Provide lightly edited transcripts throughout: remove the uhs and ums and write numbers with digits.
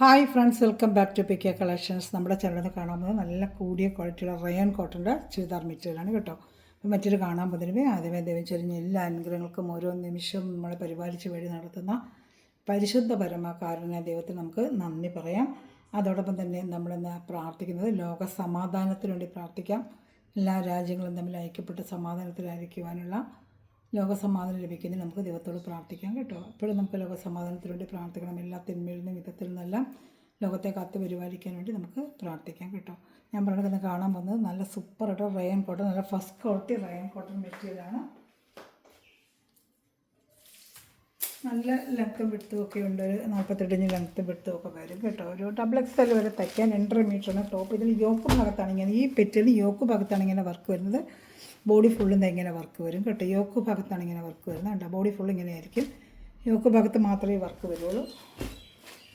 Hi friends, welcome back to PK collections. നമ്മുടെ ചാനലിൽ കാണാൻ പോകുന്നത് നല്ല കൂടിയ ക്വാളിറ്റിയുള്ള റയോൺ കോട്ടൻ്റെ ചുരിദാർ മെറ്റീരിയലാണ് കേട്ടോ. അപ്പോൾ മെറ്റീരിയൽ കാണാൻ പോകുന്നതിന് ആദ്യമേ ദൈവം ചൊരിഞ്ഞ എല്ലാ അനുഗ്രഹങ്ങൾക്കും ഓരോ നിമിഷവും നമ്മളെ പരിപാലിച്ച് വഴി നടത്തുന്ന പരിശുദ്ധ പരമകാരുണ്യ ദൈവത്തിന് നമുക്ക് നന്ദി പറയാം. അതോടൊപ്പം തന്നെ നമ്മളിന്ന് പ്രാർത്ഥിക്കുന്നത് ലോക സമാധാനത്തിന് വേണ്ടി പ്രാർത്ഥിക്കാം. എല്ലാ രാജ്യങ്ങളും തമ്മിൽ ഐക്യപ്പെട്ട് സമാധാനത്തിലായിരിക്കുവാനുള്ള ലോകസമാധാനം ലഭിക്കുന്നതിന് നമുക്ക് ദൈവത്തോട് പ്രാർത്ഥിക്കാം കേട്ടോ. എപ്പോഴും നമുക്ക് ലോകസമാധാനത്തിന് വേണ്ടി പ്രാർത്ഥിക്കണം. എല്ലാ തിന്മയിൽ നിന്നും വിധത്തിൽ നിന്നെല്ലാം ലോകത്തെ കാത്ത് പരിപാലിക്കാൻ വേണ്ടി നമുക്ക് പ്രാർത്ഥിക്കാം കേട്ടോ. ഞാൻ പറഞ്ഞത് കാണാൻ പോകുന്നത് നല്ല സൂപ്പറായിട്ട് റയോൺ കോട്ടൺ, നല്ല ഫസ്റ്റ് ക്വാളിറ്റി റയോൺ കോട്ടൺ മെറ്റീരിയലാണ്. നല്ല ലെങ്ത്തും വിടുത്തും ഒക്കെ ഉണ്ട്. ഒരു 48 ഇഞ്ച് ലെങ്ത്തും വിടുത്തും ഒക്കെ വരും കേട്ടോ. ഒരു XXL വരെ തയ്ക്കാൻ 2.5 മീറ്ററാണ് ടോപ്പ്. ഇതിൽ യോക്ക് ഭാഗത്താണ് ഇങ്ങനെ, ഈ പെറ്റിൽ യോക്ക് ഭാഗത്താണ് ഇങ്ങനെ വർക്ക് വരുന്നത്. ബോഡി ഫുള്ളും ഇങ്ങനെ വർക്ക് വരും കേട്ടോ. യോക്ക് ഭാഗത്താണ് ഇങ്ങനെ വർക്ക് വരുന്നത് കേട്ടോ. ബോഡി ഫുൾ ഇങ്ങനെ ആയിരിക്കും. യോക്ക് ഭാഗത്ത് മാത്രമേ വർക്ക് വരുള്ളൂ.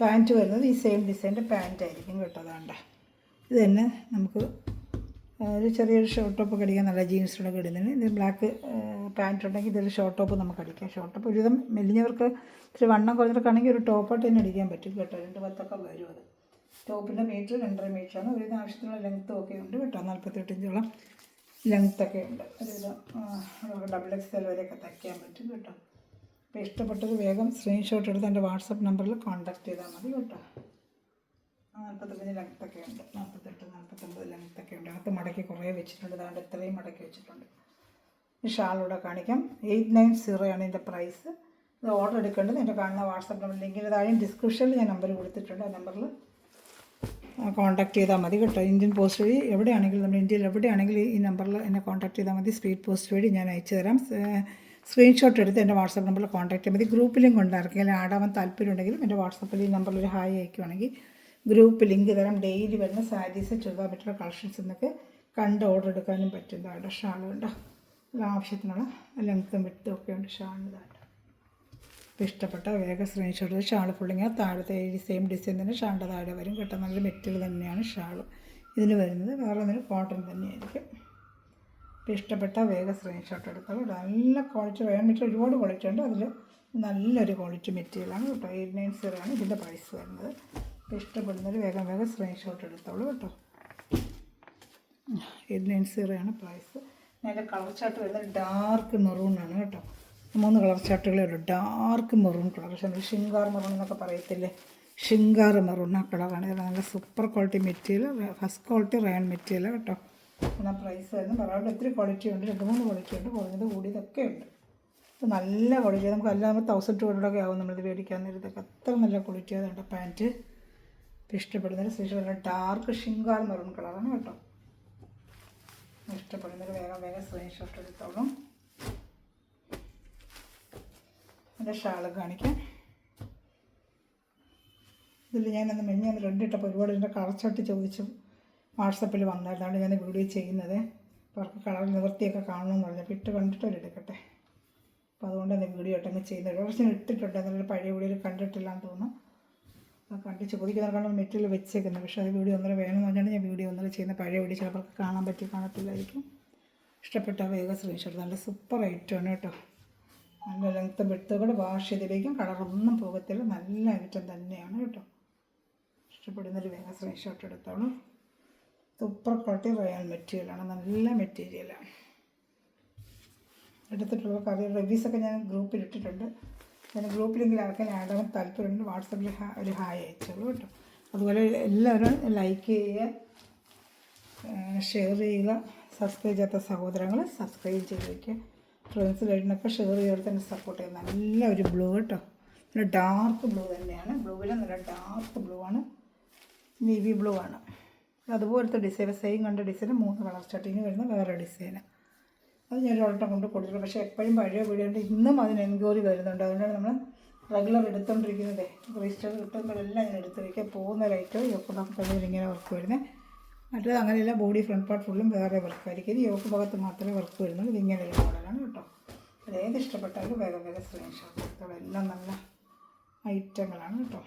പാൻറ്റ് വരുന്നത് ഈ സെയിം ഡിസൈൻ്റെ പാൻറ്റ് ആയിരിക്കും കേട്ടോ. അതാണ്ട ഇത് തന്നെ നമുക്ക് ഒരു ചെറിയൊരു ഷോർട്ട് ടോപ്പ് ഒക്കെ അടിക്കാൻ, നല്ല ജീൻസിലൊക്കെ ഇടുന്നതിന്. ഇത് ബ്ലാക്ക് പാൻറ്റ് ഉണ്ടെങ്കിൽ ഇതൊരു ഷോർട്ട് ടോപ്പ് നമുക്ക് അടിക്കാം. ഷോർട്ട് ടോപ്പ് ഒരുവിധം മെലിഞ്ഞവർക്ക് ഇച്ചിരി വണ്ണം കുറഞ്ഞവർക്കാണെങ്കിൽ ഒരു ടോപ്പായിട്ട് തന്നെ അടിക്കാൻ പറ്റും കേട്ടോ. 2.10 വരും അത്. ടോപ്പിൻ്റെ മീറ്റർ 2.5 മീറ്ററാണ്. ഒരുവിധം ആവശ്യത്തിനുള്ള ലെങ്ത്തും ഒക്കെ ഉണ്ട് കേട്ടോ. 48 ഇഞ്ചോളം ലെങ്ത്തൊക്കെ ഉണ്ട്. ഒരുവിധം XXL വരെയൊക്കെ തയ്ക്കാൻ പറ്റും കേട്ടോ. അപ്പോൾ ഇഷ്ടപ്പെട്ടത് വേഗം സ്ക്രീൻഷോട്ട് എടുത്ത് എൻ്റെ വാട്സപ്പ് നമ്പറിൽ കോൺടാക്ട് ചെയ്താൽ മതി കേട്ടോ. 45 ലെങ്ത്തൊക്കെ ഉണ്ട്, 48, 49 ലെങ്ത്തൊക്കെ ഉണ്ട്. അകത്ത് മടക്കി കുറേ വെച്ചിട്ടുണ്ട്. അതാണ്ട് ഇത്രയും മടക്കി വെച്ചിട്ടുണ്ട്. ഈ ഷാളൂടെ കാണിക്കാം. 890 ആണ് ഇതിൻ്റെ പ്രൈസ്. ഇത് ഓർഡർ എടുക്കേണ്ടത് എൻ്റെ കാണുന്ന വാട്സപ്പ് നമ്പർ, ലിങ്കിൻ്റെ താഴെയും ഡിസ്ക്രിപ്ഷനിൽ ഞാൻ നമ്പർ കൊടുത്തിട്ടുണ്ട്. ആ നമ്പറിൽ കോൺടാക്ട് ചെയ്താൽ മതി കേട്ടോ. ഇന്ത്യൻ പോസ്റ്റ് വഴി എവിടെയാണെങ്കിലും, നമ്മുടെ ഇന്ത്യയിൽ എവിടെയാണെങ്കിലും ഈ നമ്പറിൽ എന്നെ കോൺടാക്ട് ചെയ്താൽ മതി. സ്പീഡ് പോസ്റ്റ് വഴി ഞാൻ അയച്ചു തരാം. സ്ക്രീൻഷോട്ട് എടുത്ത് എൻ്റെ വാട്സപ്പ് നമ്പറിൽ കോൺടാക്ട് ചെയ്യാൻ മതി. ഗ്രൂപ്പിലും കൊണ്ടായിരിക്കും ആടാൻ താല്പര്യമുണ്ടെങ്കിലും എൻ്റെ വാട്സപ്പിൽ ഈ നമ്പറിൽ ഒരു ഹായ് അയക്കുവാണെങ്കിൽ ഗ്രൂപ്പ് ലിങ്ക് തരാം. ഡെയിലി വരുന്ന സാരീസ്, ചുരിദാർ മെറ്റീരിയൽ കളക്ഷൻസ് എന്നൊക്കെ കണ്ട് ഓർഡർ എടുക്കാനും പറ്റും. ഇതായിട്ട് ഷാളുണ്ട്, ആവശ്യത്തിനുള്ള ലെങ്ത്തും വിട്ടും ഒക്കെ ഉണ്ട് ഷാളിന്. ഇപ്പോൾ ഇഷ്ടപ്പെട്ട വേഗം സ്ക്രീൻഷോട്ട് ചെയ്ത് ഷാൾ ഫുള്ളിങ്ങനെ താഴത്തെ ഈ സെയിം ഡിസൈൻ തന്നെ ഷാളിൻ്റെ താഴെ വരും കേട്ടോ. നല്ല മെറ്റീരിയൽ തന്നെയാണ് ഷാൾ ഇതിന് വരുന്നത്. വേറെ ഒന്നിന് കോട്ടൺ തന്നെയായിരിക്കും. ഇപ്പോൾ ഇഷ്ടപ്പെട്ട വേഗം സ്ക്രീൻഷോട്ട് എടുത്താൽ നല്ല ക്വാളിറ്റി റയോൺ മെറ്റീരിയൽ ഒരുപാട് ക്വാളിറ്റി ഉണ്ട്. അതിൽ നല്ലൊരു ക്വാളിറ്റി മെറ്റീരിയലാണ് കേട്ടോ. 890 ആണ് ഇതിൻ്റെ പ്രൈസ് വരുന്നത്. ഇപ്പോൾ ഇഷ്ടപ്പെടുന്നൊരു വേഗം സ്ക്രീൻഷോട്ട് എടുത്തോളൂ കേട്ടോ. 890 ആണ് പ്രൈസ്. അതിൻ്റെ കളർ ചാർട്ട് വരുന്നത് ഡാർക്ക് മെറൂണാണ് കേട്ടോ. 3 കളർ ചാർട്ടുകളേ ഉള്ളൂ. ഡാർക്ക് മെറൂൺ കളർ, പക്ഷേ ഷിങ്കാർ മെറൂൺ എന്നൊക്കെ പറയത്തില്ലേ, ഷിങ്കാർ മെറൂൺ ആ കളറാണ്. നല്ല super quality material, first quality rayon material കേട്ടോ. എന്നാൽ പ്രൈസ് വരുന്നത് പറയാണ്ട് ഒത്തിരി ക്വാളിറ്റി ഉണ്ട്. 2-3 ക്വാളിറ്റി ഉണ്ട്, കുറഞ്ഞത് കൂടിയതൊക്കെ ഉണ്ട്. അപ്പോൾ നല്ല ക്വാളിറ്റി, നമുക്ക് എല്ലാം 1200 ആവും നമ്മളിത് മേടിക്കാൻ നേരത്തൊക്കെ. അത്ര നല്ല ക്വാളിറ്റി അതുണ്ട് പാൻറ്റ്. ഇപ്പോൾ ഇഷ്ടപ്പെടുന്നൊരു സ്പെഷ്യൽ ഡാർക്ക് ഷിങ്കാർ മെറൂൺ കളറാണ് കേട്ടോ. ഇഷ്ടപ്പെടുന്നൊരു വേഗം സ്ക്രീൻഷോട്ട് എടുത്തോളും. എൻ്റെ ഷാൾ കാണിക്കാം. ഇതിൽ ഞാനന്ന് മെഞ്ഞാന്ന് റെഡ് ഇട്ടപ്പോൾ ഒരുപാട് ഇതിൻ്റെ കളർ ചാർട്ട് ചോദിച്ചു വാട്സപ്പിൽ വന്നായിരുന്നു. അതുകൊണ്ട് ഞാൻ വീഡിയോ ചെയ്യുന്നത്. അപ്പോൾ അവർക്ക് കളർ നിവൃത്തിയൊക്കെ കാണണമെന്ന് പറഞ്ഞു. അപ്പോൾ ഇട്ട് കണ്ടിട്ട് എടുക്കട്ടെ. അപ്പോൾ അതുകൊണ്ട് തന്നെ വീഡിയോ ഇട്ടങ്ങ് ചെയ്യുന്നത്. ഒരു പ്രാവശ്യം ഇട്ടിട്ടുണ്ട്, എന്നൊരു പഴയ വീഡിയോയിൽ കണ്ടിട്ടില്ലാന്ന് തോന്നുന്നു. അപ്പോൾ കണ്ട് ചോദിക്കുന്നവർക്കാണ് മെറ്റീരിയൽ വെച്ചേക്കുന്നത്. പക്ഷേ അത് വീഡിയോ ഒന്നര വേണമെന്ന് പറഞ്ഞാൽ ഞാൻ വീഡിയോ ഒന്നര ചെയ്യുന്ന പഴയ വീഡിയോ ചിലപ്പോൾ കാണാൻ കാണത്തില്ലായിരിക്കും. ഇഷ്ടപ്പെട്ട വേഗം സ്ക്രീൻഷോട്ട്. നല്ല സൂപ്പർ ഐറ്റമാണ് കേട്ടോ. നല്ല ലെങ്ത്തും വിട്ടും കൂടെ വാഷ് ചെയ്തിരിക്കും, കളറൊന്നും പോകത്തില്ല. നല്ല ഐറ്റം തന്നെയാണ് കേട്ടോ. ഇഷ്ടപ്പെടുന്നൊരു വേഗം സ്ക്രീൻഷോട്ട് എടുത്തോളൂ. സൂപ്പർ ക്വാളിറ്റി റയോൺ മെറ്റീരിയലാണ്, നല്ല മെറ്റീരിയലാണ്. എടുത്തിട്ടുള്ള റിവ്യൂസൊക്കെ ഞാൻ ഗ്രൂപ്പിൽ ഇട്ടിട്ടുണ്ട്. ഞാൻ ഗ്രൂപ്പിലെങ്കിൽ ആൾക്കാർ ആടാൻ താല്പര്യമുണ്ട്. വാട്സപ്പിൽ ഒരു ഹായ് അയച്ചോളൂ കേട്ടോ. അതുപോലെ എല്ലാവരും ലൈക്ക് ചെയ്യുക, ഷെയർ ചെയ്യുക. സബ്സ്ക്രൈബ് ചെയ്യാത്ത സഹോദരങ്ങൾ സബ്സ്ക്രൈബ് ചെയ്ത് വയ്ക്കുക. ഫ്രണ്ട്സിലായിട്ടൊക്കെ ഷെയർ ചെയ്തിട്ട് തന്നെ സപ്പോർട്ട് ചെയ്യുക. നല്ല ഒരു ബ്ലൂ കേട്ടോ, നല്ല ഡാർക്ക് ബ്ലൂ തന്നെയാണ്. ബ്ലൂവിൽ നല്ല ഡാർക്ക് ബ്ലൂ ആണ്, നേവി ബ്ലൂ ആണ്. അതുപോലത്തെ ഡിസൈൻ, സെയിം കണ്ട ഡിസൈൻ 3 കളർ ചാർട്ടിന് വരുന്ന വേറെ ഡിസൈന്. അത് ഞാൻ ഒരിടം കൊണ്ട് കൊടുത്തിട്ടുണ്ട്. പക്ഷേ എപ്പോഴും പഴയ വീഡിയോ ഉണ്ട്, ഇന്നും അതിന് എൻക്വയറി വരുന്നുണ്ട്. അതുകൊണ്ടാണ് നമ്മൾ റെഗുലർ എടുത്തുകൊണ്ടിരിക്കുന്നത്. രജിസ്റ്റർ കിട്ടുമ്പോഴെല്ലാം ഞാൻ എടുത്ത് വയ്ക്കുക. പോകുന്ന ലൈറ്റ് യോക്ക് ഭാഗത്തുള്ള ഇങ്ങനെ വർക്ക് വരുന്നത്. മറ്റേത് അങ്ങനെയല്ല, ബോഡി ഫ്രണ്ട് പാർട്ട് ഫുള്ളും വേറെ വർക്കായിരിക്കും. ഇത് യോക്ക് ഭാഗത്ത് മാത്രമേ വർക്ക് വരുന്നുള്ളൂ. ഇതിങ്ങനെ ഒരു മോഡലാണ് കേട്ടോ. അതേത് ഇഷ്ടപ്പെട്ടാലും വേഗം സ്ക്രീൻഷോട്ട് എടുത്തോളൂ. എല്ലാം നല്ല ഐറ്റങ്ങളാണ് കേട്ടോ.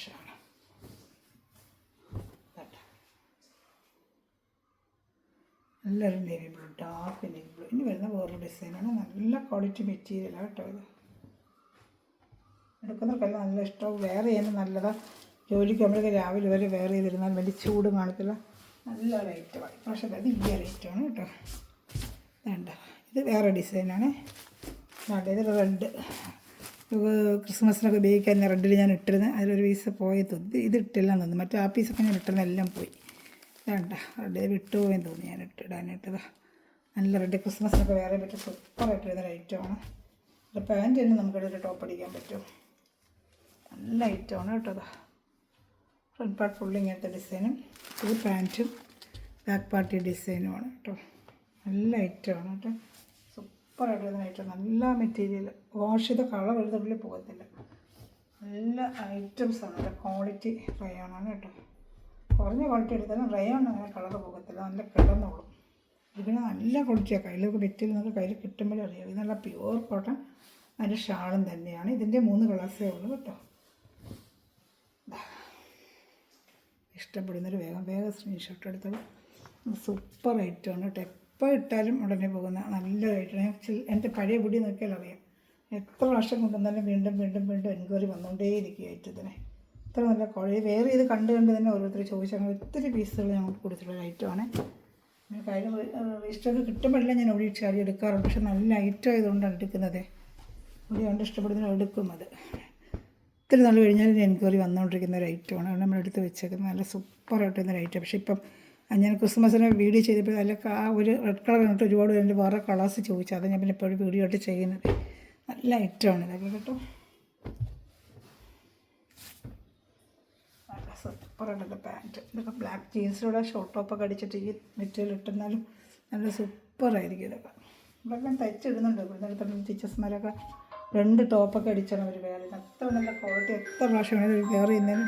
ഷാണ് കേട്ടോ. നല്ലൊരു navy blue, dark navy blue. ഇനി വരുന്ന വേറൊരു ഡിസൈനാണ്. നല്ല ക്വാളിറ്റി മെറ്റീരിയലാണ് കേട്ടോ ഇത്. എടുക്കുന്നവർക്കെല്ലാം നല്ല ഇഷ്ടവും വേറെ ചെയ്യാനും നല്ലതാണ്. ജോലിക്ക് നമ്മളൊക്കെ രാവിലെ വരെ വേറെ ചെയ്തിരുന്നാൽ വലിയ ചൂട് കാണത്തില്ല. നല്ല റേറ്റുമാണ്. പക്ഷേ അത് ഈ റേറ്റാണ് കേട്ടോ. വേണ്ട, ഇത് വേറെ ഡിസൈനാണ്. വേണ്ട, ഇത് റെഡ്. ക്രിസ്മസിനൊക്കെ ഉപയോഗിക്കാൻ റെഡിൽ ഞാൻ ഇട്ടിരുന്നത്. അതിലൊരു പീസ് പോയത് തോന്നി. ഇത് ഇട്ടില്ല തോന്നുന്നു. മറ്റേ ആ പീസൊക്കെ ഞാൻ ഇട്ടിരുന്ന എല്ലാം പോയി. വേണ്ട, റെഡ് വിട്ടുപോയെന്ന് തോന്നി ഞാൻ ഇടാനായിട്ടതാ. നല്ല റെഡ് ക്രിസ്മസിനൊക്കെ വേറെ പറ്റും. സൂപ്പറായിട്ട് വരുന്ന ഐറ്റമാണ്. ഇത് പാൻറ്റ് തന്നെ നമുക്കിടയിൽ ടോപ്പ് അടിക്കാൻ പറ്റും. നല്ല ഐറ്റമാണ് കേട്ടോ. അതാ ഫ്രണ്ട് പാർട്ട് ഫുള്ള് ഇങ്ങനത്തെ ഡിസൈനും ഇത് പാൻറ്റും ബാക്ക് പാർട്ടി ഡിസൈനുമാണ് കേട്ടോ. നല്ല ഐറ്റമാണ് കേട്ടോ. സൂപ്പറായിട്ട് വരുന്ന ഐറ്റം. നല്ല മെറ്റീരിയൽ. വാഷ് ചെയ്ത കളർ എഴുതുള്ളിൽ പോകത്തില്ല. നല്ല ഐറ്റംസാണ്. നല്ല ക്വാളിറ്റി റയോണാണ് കേട്ടോ. കുറഞ്ഞ ക്വാളിറ്റി എടുത്താലും റയോൺ അങ്ങനെ കളർ പോകത്തില്ല. നല്ല കിടന്നോളും. ഇതിന് നല്ല ക്വാളിറ്റിയാണ്. കയ്യിലൊക്കെ മെറ്റീരിയൽ നമുക്ക് കയ്യിൽ കിട്ടുമ്പോഴേ അറിയാം. ഇത് നല്ല പ്യുവർ കോട്ടൺ. അതിൻ്റെ ഷാളും തന്നെയാണ്. ഇതിൻ്റെ 3 കളേഴ്സേ ഉള്ളൂ കേട്ടോ. ഇഷ്ടപ്പെടുന്നൊരു വേഗം സ്ക്രീൻഷോട്ട് എടുത്തോളൂ. സൂപ്പർ ഐറ്റമാണ് കേട്ടോ. എപ്പോൾ ഇട്ടാലും ഉടനെ പോകുന്ന നല്ലൊരു ഐറ്റമാണ്. എൻ്റെ പഴയ പൊടി നോക്കിയാൽ അറിയാം. എത്ര പ്രാവശ്യം കൊണ്ടുവന്നാലും വീണ്ടും വീണ്ടും വീണ്ടും എൻക്വയറി വന്നുകൊണ്ടേയിരിക്കും ഐറ്റത്തിന്. ഇത്ര നല്ല ക്വാളിറ്റി. വേറെ ഇത് കണ്ട് തന്നെ ഓരോരുത്തർ ചോദിച്ചാൽ ഒത്തിരി പീസുകൾ ഞങ്ങൾക്ക് കൊടുത്തിട്ടുള്ള ഐറ്റമാണ്. കാര്യം രജിസ്റ്റർ കിട്ടുമ്പോഴെല്ലാം ഞാൻ ഓടി ചാടി എടുക്കാറുണ്ട്. പക്ഷെ നല്ല ഐറ്റം ആയതുകൊണ്ടാണ് എടുക്കുന്നത്. ഓടി കൊണ്ട് ഇഷ്ടപ്പെടുന്നതിന് എടുക്കും. അത് ഇത്തിരി നാൾ കഴിഞ്ഞാൽ എൻക്വയറി വന്നുകൊണ്ടിരിക്കുന്ന ഒരു ഐറ്റമാണ്. അത് നമ്മളെടുത്ത് വെച്ചേക്കുന്നത്. നല്ല സൂപ്പറായിട്ട് വരുന്നൊരു ഐറ്റം. പക്ഷേ ഇപ്പം ഞാൻ ക്രിസ്മസിന് വീഡിയോ ചെയ്തപ്പോൾ അതിലൊക്കെ ആ ഒരു റെഡ് കളർ കണ്ടിട്ട് ഒരുപാട് എൻ്റെ വേറെ കളേഴ്സ് ചോദിച്ചു. അത് ഞാൻ പിന്നെ എപ്പോഴും വീഡിയോ ആയിട്ട് ചെയ്യുന്നത്. നല്ല ഐറ്റമാണ് ഇതൊക്കെ കേട്ടോ. നല്ല സൂപ്പറായിട്ടൊക്കെ പാൻറ്റ്. ഇതൊക്കെ ബ്ലാക്ക് ജീൻസിലൂടെ ഷോർട്ട് ടോപ്പൊക്കെ അടിച്ചിട്ട് ഈ മെറ്റീരിയൽ ഇട്ടുന്നാലും നല്ല സൂപ്പറായിരിക്കും ഇതൊക്കെ. ഇതൊക്കെ തയ്ച്ചിടുന്നുണ്ട്. ഇവിടുന്ന് ടീച്ചേഴ്സ്മാരൊക്കെ 2 ടോപ്പൊക്കെ അടിച്ചാണ് അവർ വേറെ. അത്ര നല്ല ക്വാളിറ്റി. എത്ര പ്രാവശ്യം വേണേൽ വേറെ ചെയ്യുന്നതിന്.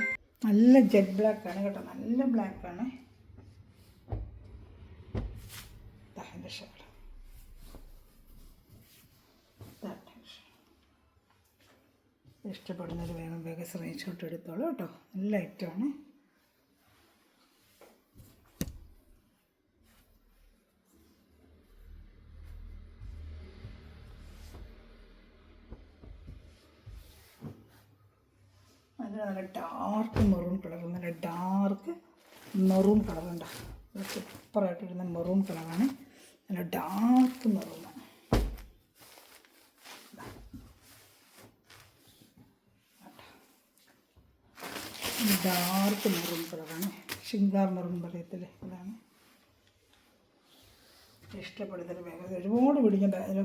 നല്ല ജെറ്റ് ബ്ലാക്കാണ് കേട്ടോ. നല്ല ബ്ലാക്കാണ്. എൻ്റെ ഷാൾ ഇഷ്ടപ്പെടുന്നൊരു വേഗം സ്ക്രീൻഷോട്ട് എടുത്തോളൂ കേട്ടോ. നല്ല ഐറ്റമാണ്. നല്ല ഡാർക്ക് മെറൂൺ കളർ. നല്ല ഡാർക്ക് മെറൂൺ കളറുണ്ട്. സൂപ്പറായിട്ട് വരുന്ന മെറൂൺ കളറാണ്. നല്ല ഡാർക്ക് മെറൂൺ. ഡാർക്ക് മെറൂൺ കളറാണ്. ഷിംഗാർ മെറൂൺ പറയത്തില്ലേ, അതാണ്. ഇഷ്ടപ്പെടുന്നൊരു വേഗം ഒരുപാട് പിടിക്കേണ്ട. അതിന്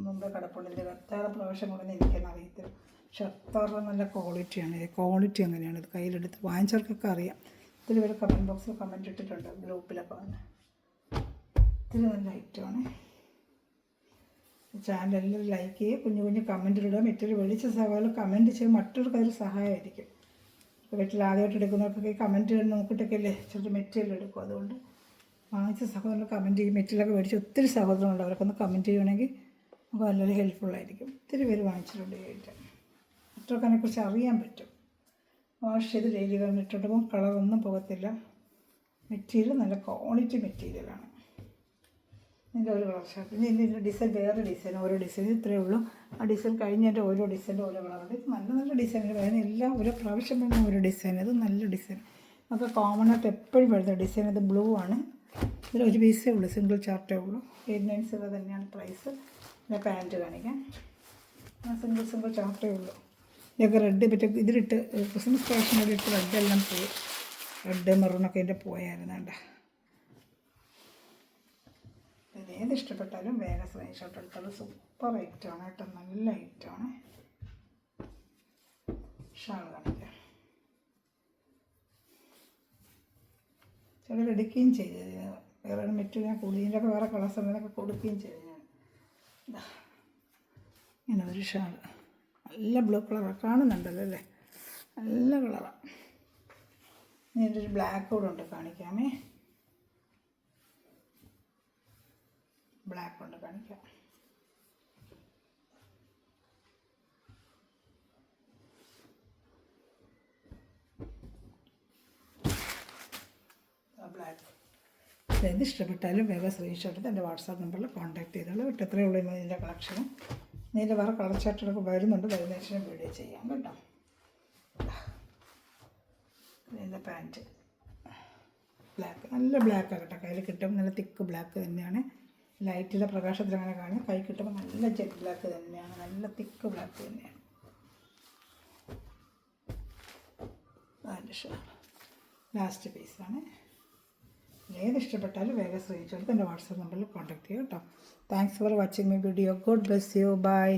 മുമ്പേ കിടപ്പുണ്ട്. എത്ര പ്രാവശ്യം കൊണ്ടെന്ന് എനിക്കെന്നെ അറിയത്തില്ല. പക്ഷെ അത്ര നല്ല ക്വാളിറ്റിയാണ്. ക്വാളിറ്റി അങ്ങനെയാണ്. ഇത് കയ്യിലെടുത്ത് വാങ്ങിച്ചവർക്കൊക്കെ അറിയാം. ഇതിൽ വരെ കമൻറ്റ് ബോക്സിൽ കമൻറ്റ് ഇട്ടിട്ടുണ്ട്, ഗ്രൂപ്പിലൊക്കെ വന്ന്. ഇതിൽ നല്ല ഐറ്റമാണ്. ചാനലിൽ ലൈക്ക് ചെയ്യുക, കുഞ്ഞു കമൻറ്റിലിടുക. മെറ്റീരിയൽ മേടിച്ച സഹായം കമൻറ്റ് ചെയ്യുക. മറ്റൊരു ഒരു സഹായമായിരിക്കും. വീട്ടിൽ ആദ്യമായിട്ട് എടുക്കുന്നവർക്കൊക്കെ ഈ കമൻറ്റ് നോക്കിയിട്ടൊക്കെ അല്ലേ ചെറിയ മെറ്റീരിയൽ എടുക്കും. അതുകൊണ്ട് വാങ്ങിച്ച സഹോദരങ്ങൾ കമൻറ്റ് ചെയ്യും. മെറ്റീരിയലൊക്കെ മേടിച്ച് ഒത്തിരി സഹോദരങ്ങളുണ്ട്. അവരൊക്കെ കമൻറ്റ് ചെയ്യുകയാണെങ്കിൽ നമുക്ക് വളരെ ഹെൽപ്ഫുള്ളായിരിക്കും. ഒത്തിരി പേര് വാങ്ങിച്ചിട്ടുണ്ട് ഈ ഐറ്റം. മറ്റൊക്കെ അതിനെക്കുറിച്ച് അറിയാൻ പറ്റും. വാഷ് ചെയ്ത് ഡെയിലി ഇട്ടിട്ടുമ്പോൾ കളറൊന്നും പോകത്തില്ല. മെറ്റീരിയൽ നല്ല ക്വാളിറ്റി മെറ്റീരിയലാണ്. ഇതിൻ്റെ ഒരു കളർ ഷർട്ട്. ഇനി ഇതിൻ്റെ ഡിസൈൻ വേറെ ഡിസൈൻ. ഓരോ ഡിസൈൻ ഇത്രയേ ഉള്ളൂ. ആ ഡിസൈൻ കഴിഞ്ഞതിൻ്റെ ഓരോ ഡിസൈൻ്റെ ഓരോ കളറുണ്ട്. ഇത് നല്ല നല്ല ഡിസൈനുകൾ വരുന്ന എല്ലാം ഓരോ പ്രാവശ്യം വരുന്ന ഓരോ ഡിസൈൻ. ഇത് നല്ല ഡിസൈൻ. നമുക്ക് കോമൺ ആയിട്ട് എപ്പോഴും വരുന്ന ഡിസൈൻ. ഇത് ബ്ലൂ ആണ്. ഇതിൽ ഒരു പീസേ ഉള്ളൂ. സിംഗിൾ ചാർട്ടേ ഉള്ളൂ. 89 തന്നെയാണ് പ്രൈസ്. പിന്നെ പാൻറ്റ് കാണിക്കാം. സിംഗിൾ ചാർട്ടേ ഉള്ളൂ. ഇതൊക്കെ റെഡ് പറ്റും. ഇതിലിട്ട് ക്രിസ്മസ് ഫാഷനോട് ഇട്ട് റെഡെല്ലാം പോയി. റെഡ് മെറൂണൊക്കെ ഇതിൻ്റെ പോയായിരുന്നേണ്ട. ഏത് ഇഷ്ടപ്പെട്ടാലും വേഗം സ്ക്രീൻഷോട്ട് എടുത്തോളൂ. സൂപ്പർ ഐറ്റമാണ് കേട്ടോ. നല്ല ഐറ്റമാണ്. ഷാൾ കാണിക്കാം. ചിലർ എടുക്കുകയും ചെയ്തു. വേറെ മെറ്റീരിയൽ കൂടുതലൊക്കെ വേറെ കളേഴ്സ് ഉള്ളതൊക്കെ കൊടുക്കുകയും ചെയ്തു ഞാൻ. ഇങ്ങനെ ഒരു ഷാൾ. നല്ല ബ്ലൂ കളറാണ്. കാണുന്നുണ്ടല്ലോ അല്ലേ, നല്ല കളറാണ്. ഇതിൻ്റെ ഒരു ബ്ലാക്ക് കൂടെ ഉണ്ട്, കാണിക്കാമേ. ബ്ലാക്ക് കൊണ്ട് കാണിക്കാം. ബ്ലാക്ക് ഏത് ഇഷ്ടപ്പെട്ടാലും വേഗം സ്ക്രീൻഷോട്ട് എടുത്ത് എൻ്റെ വാട്സാപ്പ് നമ്പറിൽ കോൺടാക്ട് ചെയ്തോളൂ. ഇത്രയേ ഉള്ളൂ ഇതിൻ്റെ കളക്ഷനും. ഇതിൻ്റെ വേറെ കളർ ചാർട്ടുകളൊക്കെ വരുന്നുണ്ട്, വരുന്ന ശേഷം വീഡിയോ ചെയ്യാം കേട്ടോ. ഇതിൻ്റെ പാൻറ്റ് ബ്ലാക്ക്, നല്ല ബ്ലാക്കാണ് കേട്ടോ. കയ്യിൽ കിട്ടുമ്പോൾ നല്ല തിക്ക് ബ്ലാക്ക് തന്നെയാണ്. ലൈറ്റിലെ പ്രകാശത്തിൽ അങ്ങനെ കാണും. കൈ കിട്ടുമ്പോൾ നല്ല ജെറ്റ് ബ്ലാക്ക് തന്നെയാണ്, നല്ല തിക്ക് ബ്ലാക്ക് തന്നെയാണ്. അതിൻ്റെ ഷർട്ട് ലാസ്റ്റ് പീസാണ്. ഏത് ഇഷ്ടപ്പെട്ടാലും വേഗം സ്ക്രീൻഷോട്ട് എൻ്റെ വാട്സാപ്പ് നമ്പറിൽ കോൺടാക്ട് ചെയ്യാം കേട്ടോ. Thanks for watching my video. God bless you. By.